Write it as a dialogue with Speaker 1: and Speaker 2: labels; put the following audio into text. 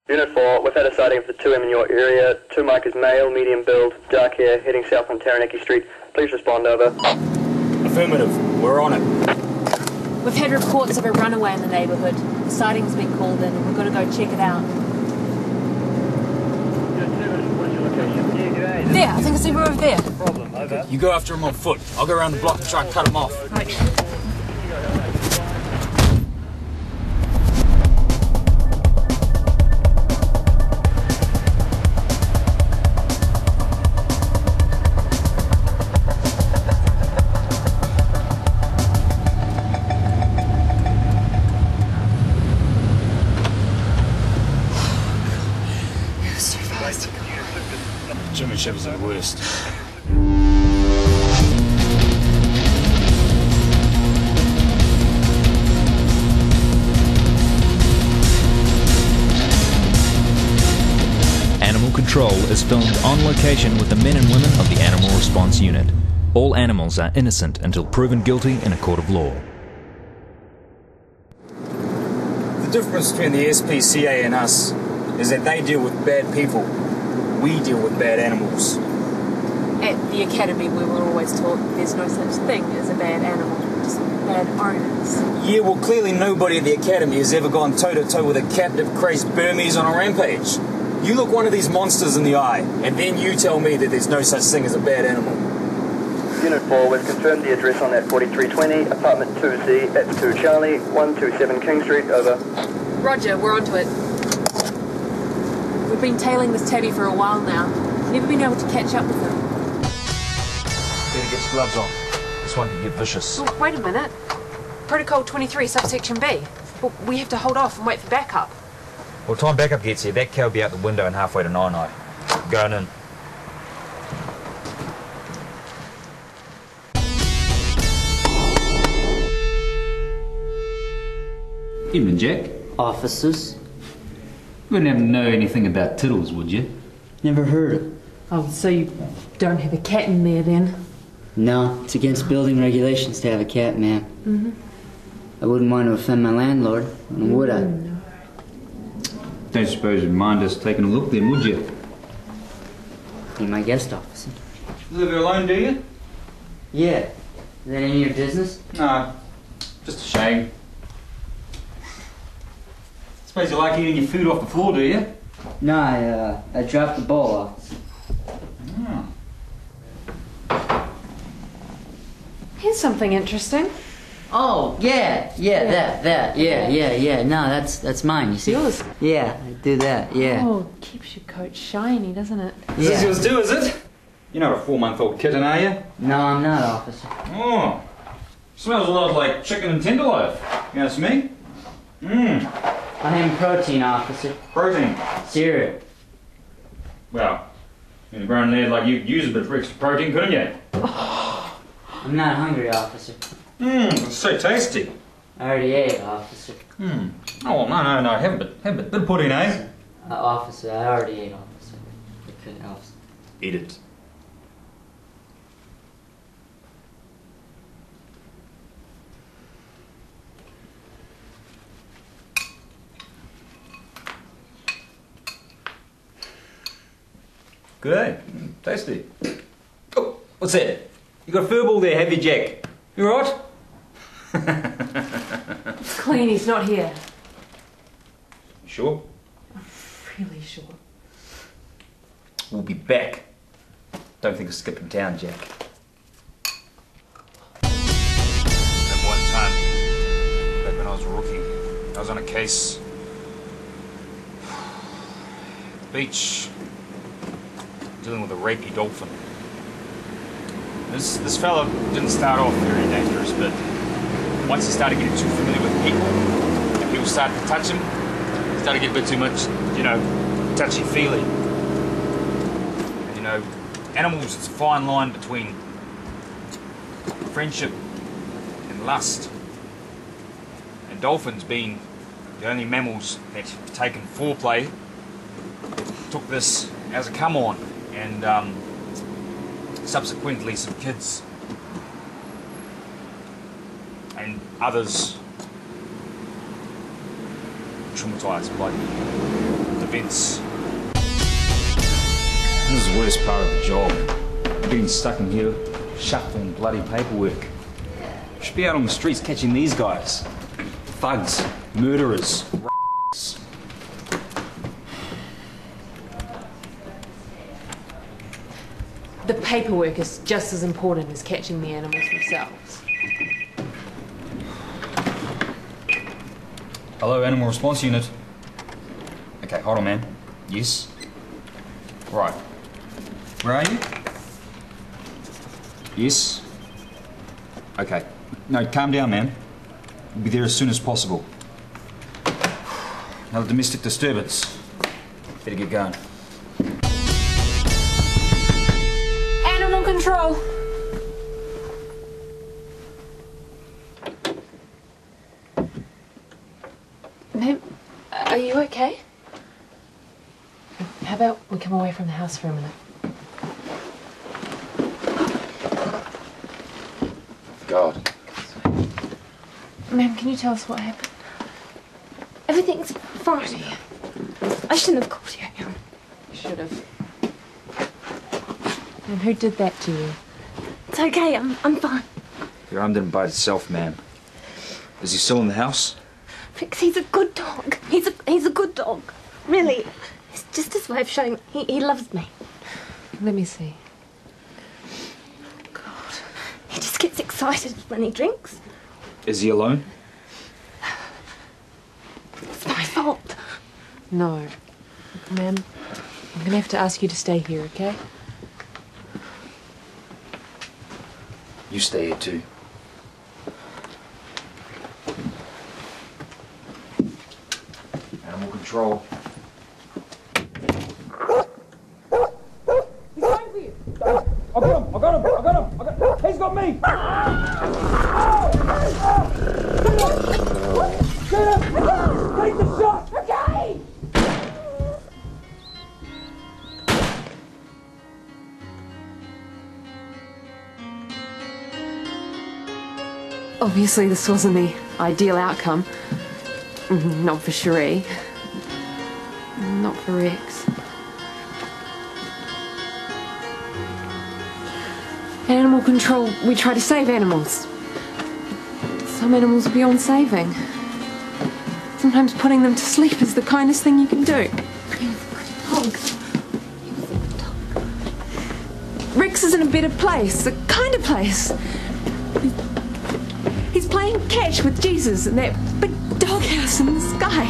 Speaker 1: Unit 4, we've had a sighting of the 2M in your area. 2 markers male, medium build, dark hair, heading south on Taranaki Street. Please respond, over.
Speaker 2: Affirmative. We're on it.
Speaker 3: We've had reports of a runaway in the neighbourhood. The sighting's been called in and we're going to go check it out. There, I think I see we're over there.
Speaker 1: Problem, over.
Speaker 2: You go after him on foot. I'll go around the block and try and cut him off.
Speaker 3: Right.
Speaker 2: German Shepherds are the worst.
Speaker 4: Animal Control is filmed on location with the men and women of the Animal Response Unit. All animals are innocent until proven guilty in a court of law.
Speaker 2: The difference between the SPCA and us is that they deal with bad people. We deal with bad animals.
Speaker 3: At the academy we were always taught there's no such thing as a bad animal, just bad owners.
Speaker 2: Yeah, well, clearly nobody at the academy has ever gone toe-to-toe with a captive crazed Burmese on a rampage. You look one of these monsters in the eye, and then you tell me that there's no such thing as a bad animal.
Speaker 1: Unit 4, we've confirmed the address on that 4320, apartment 2Z, that's 2 Charlie, 127 King Street, over.
Speaker 3: Roger, we're onto it. We've been tailing this tabby for a while now. Never been able to catch up with him.
Speaker 2: Better get your gloves on. This one can get vicious.
Speaker 3: Oh, wait a minute. Protocol 23, subsection B. Well, we have to hold off and wait for backup.
Speaker 5: Well, time backup gets here, that cow will be out the window and halfway to night-night. Going in.
Speaker 6: Evening, Jack.
Speaker 7: Officers?
Speaker 6: You wouldn't happen to know anything about Tiddles, would you?
Speaker 7: Never heard of.
Speaker 3: Oh, so you don't have a cat in there then?
Speaker 7: No, it's against building regulations to have a cat, ma'am.
Speaker 3: Mm-hmm.
Speaker 7: I wouldn't want to offend my landlord, would I?
Speaker 3: No.
Speaker 6: Don't suppose you'd mind us taking a look then, would you?
Speaker 7: Be my guest officer.
Speaker 6: You live here alone, do you?
Speaker 7: Yeah. Is that any of your business?
Speaker 6: No, just a shame. Suppose you like eating your food off the floor, do you?
Speaker 7: No, I dropped the bowl off.
Speaker 6: Oh.
Speaker 3: Here's something interesting.
Speaker 7: Oh, yeah, no, that's mine, you see.
Speaker 3: Yours?
Speaker 7: Yeah, I do that, yeah.
Speaker 3: Oh, keeps your coat shiny, doesn't it?
Speaker 6: Is this yours too, is it? You're not a 4-month-old kitten, are you?
Speaker 7: No, I'm not, officer.
Speaker 6: Oh. Smells a lot like chicken and tenderloaf. You ask me? Mmm.
Speaker 7: I am protein, officer.
Speaker 6: Protein.
Speaker 7: Cereal.
Speaker 6: Well, in a grown lad like you could use a bit of extra protein, couldn't you?
Speaker 7: I'm not hungry, officer.
Speaker 6: Mmm, it's so tasty.
Speaker 7: I already ate, officer.
Speaker 6: Hmm. Oh, no, have a bit of pudding, eh?
Speaker 7: Officer, I already ate, officer. Okay, officer.
Speaker 6: Eat it. Good, eh? Tasty. Oh, what's that? You got a furball there, have you, Jack? You alright?
Speaker 3: It's clean, he's not here.
Speaker 6: You sure?
Speaker 3: I'm really sure.
Speaker 6: We'll be back. Don't think of skipping town, Jack. At one time, back when I was a rookie, I was on a case. Beach. Dealing with a rapey dolphin. This fella didn't start off very dangerous, but once he started getting too familiar with people, and people started to touch him, he started to get a bit too much, you know, touchy-feely. And, you know, animals, it's a fine line between friendship and lust. And dolphins, being the only mammals that have taken foreplay, took this as a come-on. And subsequently some kids and others traumatised by the events. This is the worst part of the job. Getting stuck in here, shuffling bloody paperwork. Should be out on the streets catching these guys. Thugs, murderers, r***s.
Speaker 3: The paperwork is just as important as catching the animals themselves.
Speaker 6: Hello, Animal Response Unit. Okay, hold on, man. Yes? Right. Where are you? Yes? Okay. No, calm down, man. We'll be there as soon as possible. Another domestic disturbance. Better get going.
Speaker 3: Animal control! Ma'am, are you okay? How about we come away from the house for a minute?
Speaker 5: God.
Speaker 3: Ma'am, can you tell us what happened?
Speaker 8: Everything's fine. I shouldn't have called you.
Speaker 3: You should have. And who did that to you?
Speaker 8: It's okay, I'm fine.
Speaker 5: Your arm didn't bite itself, ma'am. Is he still in the house?
Speaker 8: Fix, he's a good dog. He's a good dog. Really. It's just his way of showing he loves me.
Speaker 3: Let me see.
Speaker 8: God. He just gets excited when he drinks.
Speaker 5: Is he alone?
Speaker 8: It's my fault.
Speaker 3: No. Ma'am, I'm gonna have to ask you to stay here, okay?
Speaker 5: You stay here too. Animal control.
Speaker 8: He's going for you.
Speaker 6: I got him! He's got me! Get him! Take the shot!
Speaker 8: Okay!
Speaker 3: Obviously, this wasn't the ideal outcome. Not for Cherie. Not for Rex. Animal control, we try to save animals. Some animals are beyond saving. Sometimes putting them to sleep is the kindest thing you can do.
Speaker 8: He was a good dog. He was a good dog.
Speaker 3: Rex is in a better place, a kinder place. He's playing catch with Jesus in that big doghouse in the sky.